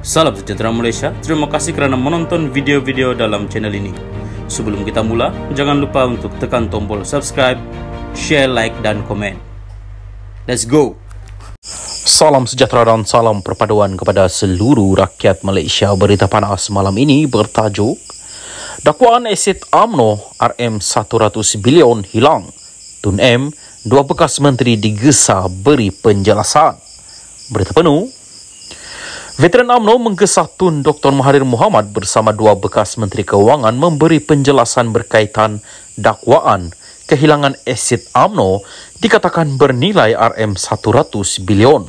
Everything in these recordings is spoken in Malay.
Salam sejahtera Malaysia, terima kasih kerana menonton video-video dalam channel ini. Sebelum kita mula, jangan lupa untuk tekan tombol subscribe, share, like dan komen. Let's go! Salam sejahtera dan salam perpaduan kepada seluruh rakyat Malaysia. Berita panas malam ini bertajuk dakwaan aset UMNO RM100 bilion hilang. Tun M, dua bekas menteri digesa beri penjelasan. Berita penuh. Veteran UMNO menggesa Tun Dr. Mahathir Mohamad bersama dua bekas Menteri Kewangan memberi penjelasan berkaitan dakwaan kehilangan aset UMNO dikatakan bernilai RM100 bilion.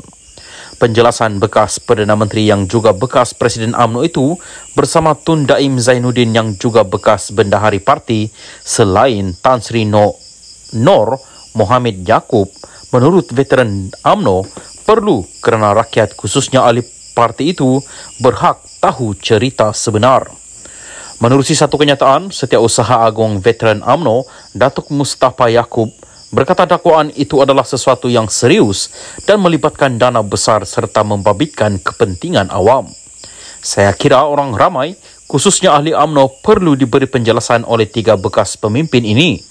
Penjelasan bekas Perdana Menteri yang juga bekas Presiden UMNO itu bersama Tun Daim Zainuddin yang juga bekas Bendahari Parti selain Tan Sri Nor Mohamed Yaakob menurut veteran UMNO perlu kerana rakyat khususnya ahli parti itu berhak tahu cerita sebenar. Menerusi satu kenyataan, Setiausaha Agong Veteran UMNO, Datuk Mustafa Yaakob, berkata dakwaan itu adalah sesuatu yang serius dan melibatkan dana besar serta membabitkan kepentingan awam. Saya kira orang ramai, khususnya ahli UMNO, perlu diberi penjelasan oleh tiga bekas pemimpin ini.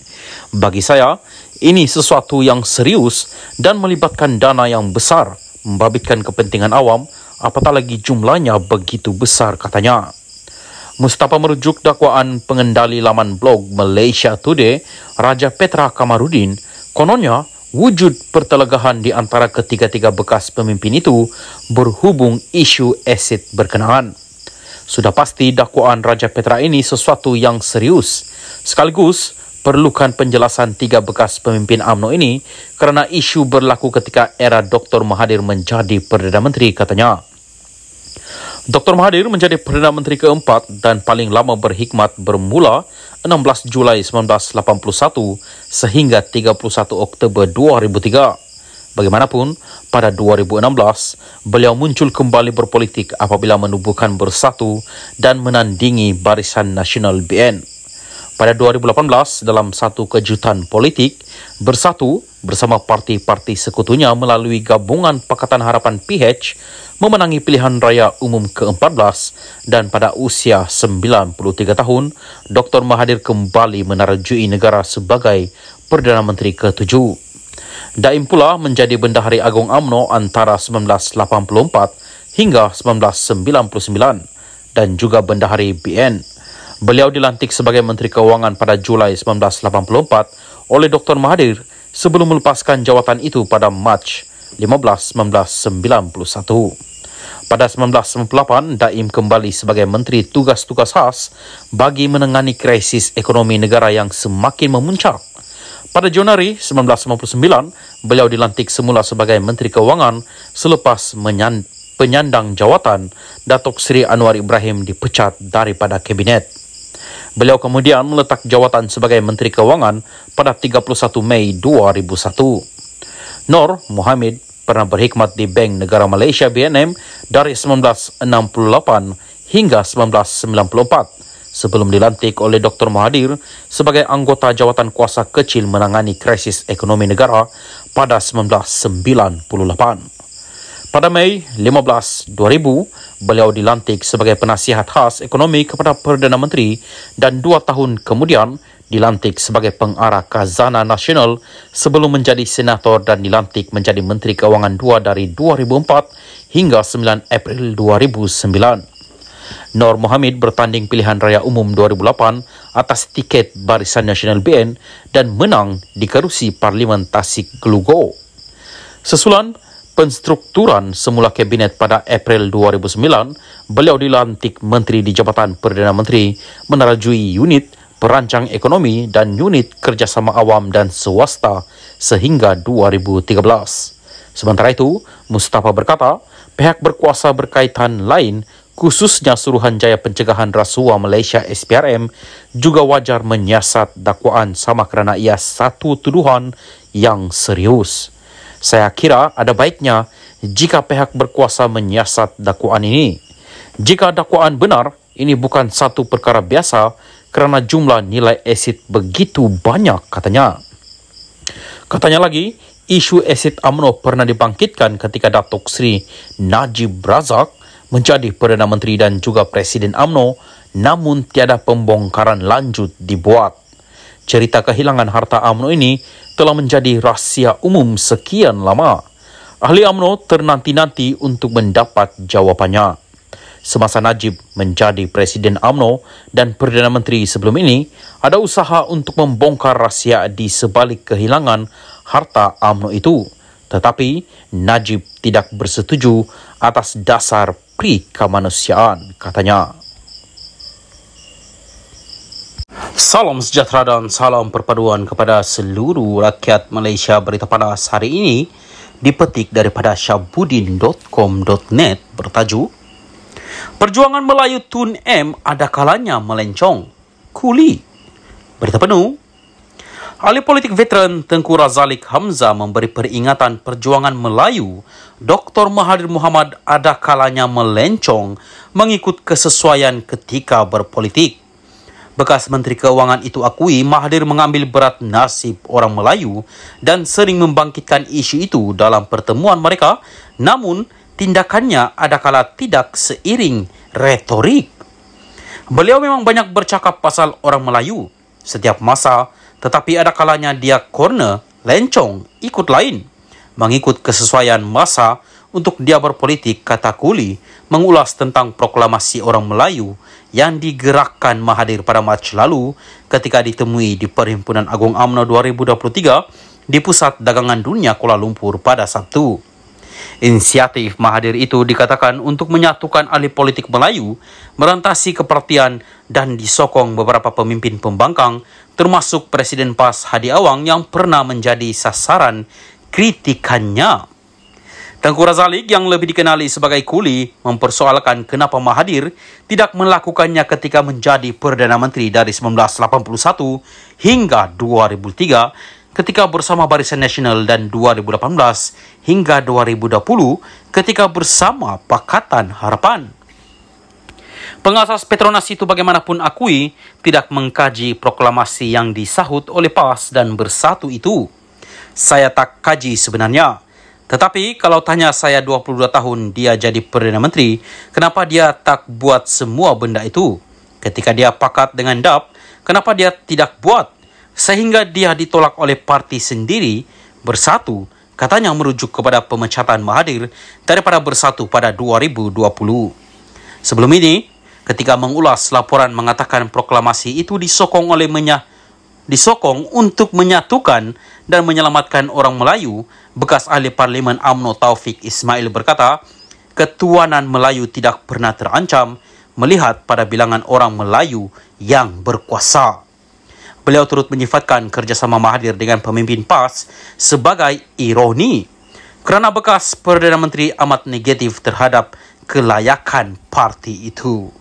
Bagi saya, ini sesuatu yang serius dan melibatkan dana yang besar, membabitkan kepentingan awam, apatah lagi jumlahnya begitu besar, katanya. Mustafa merujuk dakwaan pengendali laman blog Malaysia Today, Raja Petra Kamarudin, kononnya wujud pertelegahan di antara ketiga-tiga bekas pemimpin itu berhubung isu aset berkenaan. Sudah pasti dakwaan Raja Petra ini sesuatu yang serius, sekaligus perlukan penjelasan tiga bekas pemimpin UMNO ini kerana isu berlaku ketika era Dr. Mahathir menjadi Perdana Menteri, katanya. Dr. Mahathir menjadi Perdana Menteri keempat dan paling lama berkhidmat bermula 16 Julai 1981 sehingga 31 Oktober 2003. Bagaimanapun, pada 2016, beliau muncul kembali berpolitik apabila menubuhkan Bersatu dan menandingi Barisan Nasional BN. Pada 2018, dalam satu kejutan politik, Bersatu bersama parti-parti sekutunya melalui gabungan Pakatan Harapan PH memenangi pilihan raya umum ke-14 dan pada usia 93 tahun, Dr. Mahathir kembali menarjui negara sebagai Perdana Menteri ke-7. Daim pula menjadi Bendahari Agung UMNO antara 1984 hingga 1999 dan juga Bendahari BN. Beliau dilantik sebagai Menteri Kewangan pada Julai 1984 oleh Dr. Mahathir sebelum melepaskan jawatan itu pada Mac 15, 1991. Pada 1998, Daim kembali sebagai Menteri Tugas-Tugas Khas bagi menangani krisis ekonomi negara yang semakin memuncak. Pada Januari 1999, beliau dilantik semula sebagai Menteri Kewangan selepas penyandang jawatan Datuk Seri Anwar Ibrahim dipecat daripada Kabinet. Beliau kemudian meletak jawatan sebagai Menteri Kewangan pada 31 Mei 2001. Nor Mohamed pernah berkhidmat di Bank Negara Malaysia BNM dari 1968 hingga 1994 sebelum dilantik oleh Dr. Mahathir sebagai anggota jawatan kuasa kecil menangani krisis ekonomi negara pada 1998. Pada Mei 15, 2000, beliau dilantik sebagai penasihat khas ekonomi kepada Perdana Menteri dan 2 tahun kemudian dilantik sebagai pengarah Khazanah Nasional sebelum menjadi senator dan dilantik menjadi Menteri Kewangan 2 dari 2004 hingga 9 April 2009. Nor Mohamed bertanding pilihan raya umum 2008 atas tiket Barisan Nasional BN dan menang di kerusi Parlimen Tasik Glugo. Sesulan penstrukturan semula Kabinet pada April 2009, beliau dilantik Menteri di Jabatan Perdana Menteri menerajui unit Perancang Ekonomi dan unit Kerjasama Awam dan Swasta sehingga 2013. Sementara itu, Mustafa berkata, pihak berkuasa berkaitan lain khususnya Suruhanjaya Pencegahan Rasuah Malaysia SPRM juga wajar menyiasat dakwaan sama kerana ia satu tuduhan yang serius. Saya kira ada baiknya jika pihak berkuasa menyiasat dakwaan ini. Jika dakwaan benar, ini bukan satu perkara biasa kerana jumlah nilai aset begitu banyak, katanya. Katanya lagi, isu aset UMNO pernah dibangkitkan ketika Datuk Seri Najib Razak menjadi Perdana Menteri dan juga Presiden UMNO, namun tiada pembongkaran lanjut dibuat. Cerita kehilangan harta UMNO ini telah menjadi rahsia umum sekian lama. Ahli UMNO ternanti-nanti untuk mendapat jawapannya. Semasa Najib menjadi Presiden UMNO dan Perdana Menteri sebelum ini, ada usaha untuk membongkar rahsia di sebalik kehilangan harta UMNO itu. Tetapi Najib tidak bersetuju atas dasar prikemanusiaan, katanya. Salam sejahtera dan salam perpaduan kepada seluruh rakyat Malaysia. Berita panas hari ini dipetik daripada syabudin.com.net bertajuk Perjuangan Melayu Tun M ada kalanya melencong. Kuli. Berita penuh. Ahli politik veteran Tengku Razaleek Hamzah memberi peringatan perjuangan Melayu Dr. Mahathir Mohamad ada kalanya melencong mengikut kesesuaian ketika berpolitik. Bekas Menteri Keuangan itu akui Mahathir mengambil berat nasib orang Melayu dan sering membangkitkan isu itu dalam pertemuan mereka, namun tindakannya adakala tidak seiring retorik. Beliau memang banyak bercakap pasal orang Melayu setiap masa, tetapi ada kalanya dia corner, lencong, ikut lain, mengikut kesesuaian masa untuk dia berpolitik, kata Kuli, mengulas tentang proklamasi orang Melayu yang digerakkan Mahathir pada Mac lalu ketika ditemui di Perhimpunan Agung UMNO 2023 di Pusat Dagangan Dunia Kuala Lumpur pada Sabtu. Inisiatif Mahathir itu dikatakan untuk menyatukan ahli politik Melayu, merantasi kepartian dan disokong beberapa pemimpin pembangkang, termasuk Presiden PAS Hadi Awang yang pernah menjadi sasaran kritikannya. Tengku Razaleek yang lebih dikenali sebagai Kuli mempersoalkan kenapa Mahathir tidak melakukannya ketika menjadi Perdana Menteri dari 1981 hingga 2003 ketika bersama Barisan Nasional dan 2018 hingga 2020 ketika bersama Pakatan Harapan. Pengasas Petronas itu bagaimanapun akui tidak mengkaji proklamasi yang disahut oleh PAS dan Bersatu itu. Saya tak kaji sebenarnya. Tetapi kalau tanya saya 22 tahun dia jadi Perdana Menteri, kenapa dia tak buat semua benda itu? Ketika dia pakat dengan DAP, kenapa dia tidak buat? Sehingga dia ditolak oleh parti sendiri, Bersatu, katanya merujuk kepada pemecatan Mahathir daripada Bersatu pada 2020. Sebelum ini, ketika mengulas laporan mengatakan proklamasi itu disokong untuk menyatukan dan menyelamatkan orang Melayu, bekas ahli Parlimen UMNO Taufik Ismail berkata, ketuanan Melayu tidak pernah terancam melihat pada bilangan orang Melayu yang berkuasa. Beliau turut menyifatkan kerjasama Mahathir dengan pemimpin PAS sebagai ironi kerana bekas Perdana Menteri amat negatif terhadap kelayakan parti itu.